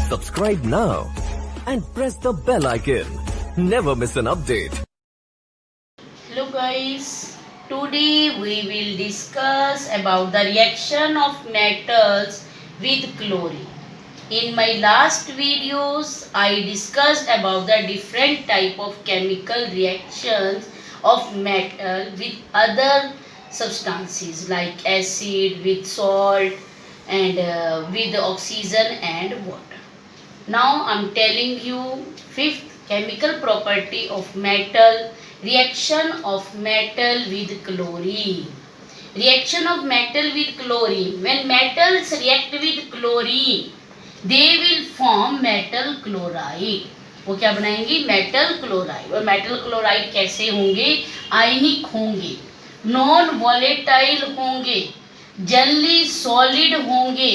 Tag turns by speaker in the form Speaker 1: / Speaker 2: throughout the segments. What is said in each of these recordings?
Speaker 1: Subscribe now and press the bell icon. Never miss an update.
Speaker 2: Hello guys, today we will discuss about the reaction of metals with chlorine. In my last videos, I discussed about the different type of chemical reactions of metal with other substances like acid, with salt and with oxygen and water. Now I am telling you fifth chemical property of metal, reaction of metal with chlorine. Reaction of metal with chlorine. When metals react with chlorine, they will form metal chloride. वो क्या बनाएंगी? Metal chloride. और metal chloride कैसे होंगे? आयनिक होंगे, non volatile होंगे, जल्दी solid होंगे,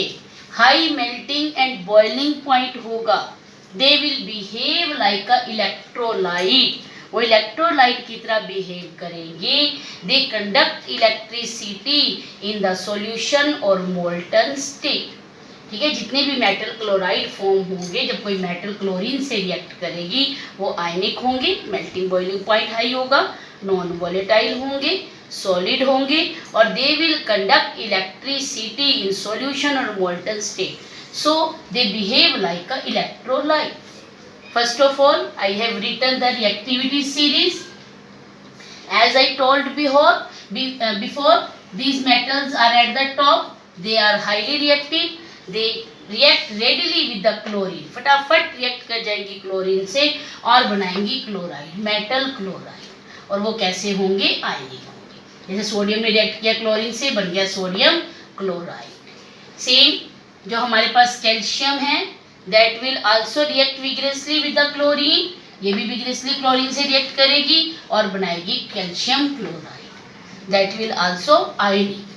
Speaker 2: high melting and boiling point होगा. They will behave like a electrolyte. वो इलेक्ट्रोलाइट की तरह बिहेव करेंगे. They conduct electricity in the solution और मोल्टन स्टेट. ठीक है, जितने भी मेटल क्लोराइड फॉर्म होंगे, जब कोई मेटल क्लोरीन से रिएक्ट करेगी, वो आयनिक होंगे, मेल्टिंग बॉइलिंग पॉइंट हाई होगा, नॉन वॉलेटाइल होंगे, सॉलिड होंगे और they will conduct electricity in solution और molten state. So they behave like a electrolyte. First of all, I have written the reactivity series. As I told before, these metals are at the top. They are highly reactive. They react readily with the chlorine. फटाफट react कर जाएंगी chlorine से और बनाएंगी chloride, metal chloride. और वो कैसे होंगे? आयनिक होंगे. जैसे सोडियम ने रिएक्ट किया क्लोरीन से, बन गया सोडियम क्लोराइड. सेम जो हमारे पास कैल्शियम है, that will also react vigorously with the chlorine. ये भी vigorously क्लोरीन से रिएक्ट करेगी और बनाएगी calcium chloride. that will also ionic.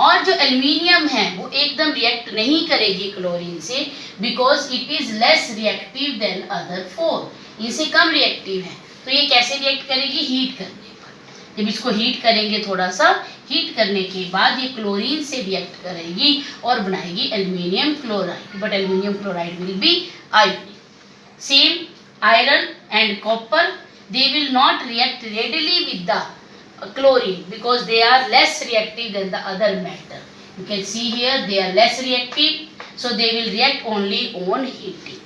Speaker 2: और जो एल्यूमिनियम है वो एकदम रिएक्ट नहीं करेगी क्लोरीन से, because it is less reactive than other four. इनसे कम रिएक्टिव है. तो ये कैसे रिएक्ट करेगी? हीट करने पर. जब इसको हीट करेंगे, थोड़ा सा हीट करने के बाद ये क्लोरीन से रिएक्ट करेगी और बनाएगी aluminium chloride. But aluminium chloride will be ionic. Same iron and copper, they will not react readily with the chlorine because they are less reactive than the other metal. You can see here they are less reactive, so they will react only on heating.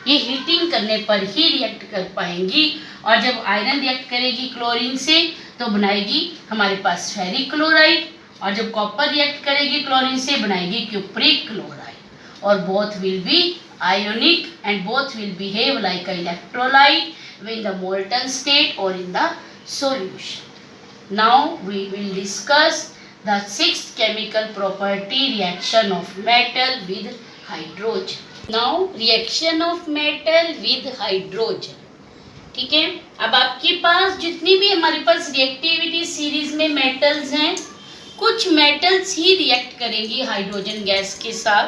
Speaker 2: ये heating करने पर ही react कर पाएंगी. और जब iron react करेगी chlorine से तो बनाएगी हमारे पास फेरिक क्लोराइड. और जब कॉपर रिएक्ट करेगी क्लोरीन से बनाएगी क्यूप्रिक क्लोराइड. और both will be ionic and both will behave like a electrolyte in the molten state or in the solution. Now we will discuss the sixth chemical property, reaction of metal with hydrogen. Now reaction of metal with hydrogen. ठीक है, अब आपके पास जितनी भी हमारे पास reactivity series में metals हैं, कुछ मेटल्स ही रिएक्ट करेंगी हाइड्रोजन गैस के साथ.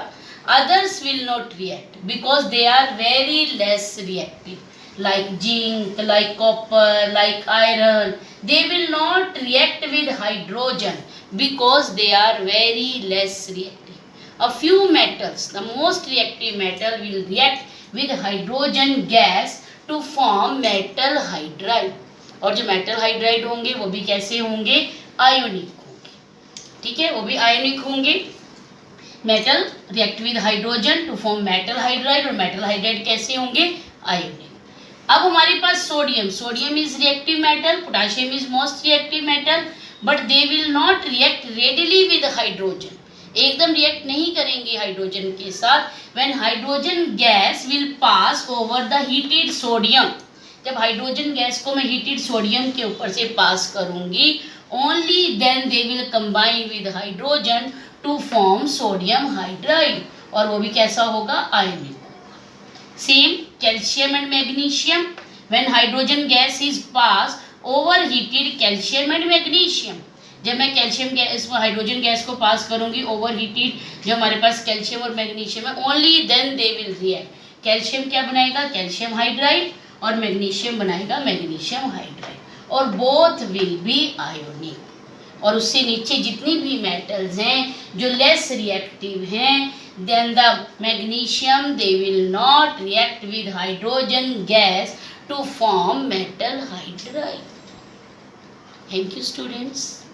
Speaker 2: Others will not react because they are very less reactive. Like zinc, like copper, like iron, they will not react with hydrogen because they are very less reactive. A few metals, the most reactive metal, will react with hydrogen gas to form metal hydride. और जो metal hydride होंगे वो भी कैसे होंगे? Ionic होंगे. ठीक है, वो भी आयोनिक होंगे. Metal react with hydrogen to form metal hydride. और मेटल हाइड्राइड कैसे होंगे? आयोनिक. अब हमारे पास sodium is reactive metal, potassium is most reactive metal, but they will not react readily with hydrogen. एकदम रिएक्ट नहीं करेंगे हाइड्रोजन के साथ. When hydrogen gas will pass over the heated sodium. जब हाइड्रोजन गैस को मैं हीटेड सोडियम के ऊपर से पास करूंगी, only then they will combine with hydrogen to form sodium hydride. और वो भी कैसा होगा? आयनिक. Same calcium and magnesium. When hydrogen gas is passed over heated calcium and magnesium. जब मैं कैल्शियम गैस हाइड्रोजन गैस को पास करूंगी ओवर हीटेड, जो हमारे पास कैल्शियम और मैग्नीशियम है, only then they will react. Calcium क्या बनाएगा? Calcium hydride. और मैग्नीशियम बनाएगा मैग्नीशियम हाइड्राइड. और बोथ विल बी आयोनिक. और उससे नीचे जितनी भी मेटल्स हैं जो लेस रिएक्टिव हैं, then the magnesium, they will not react with hydrogen gas to form metal hydride. Thank you, students.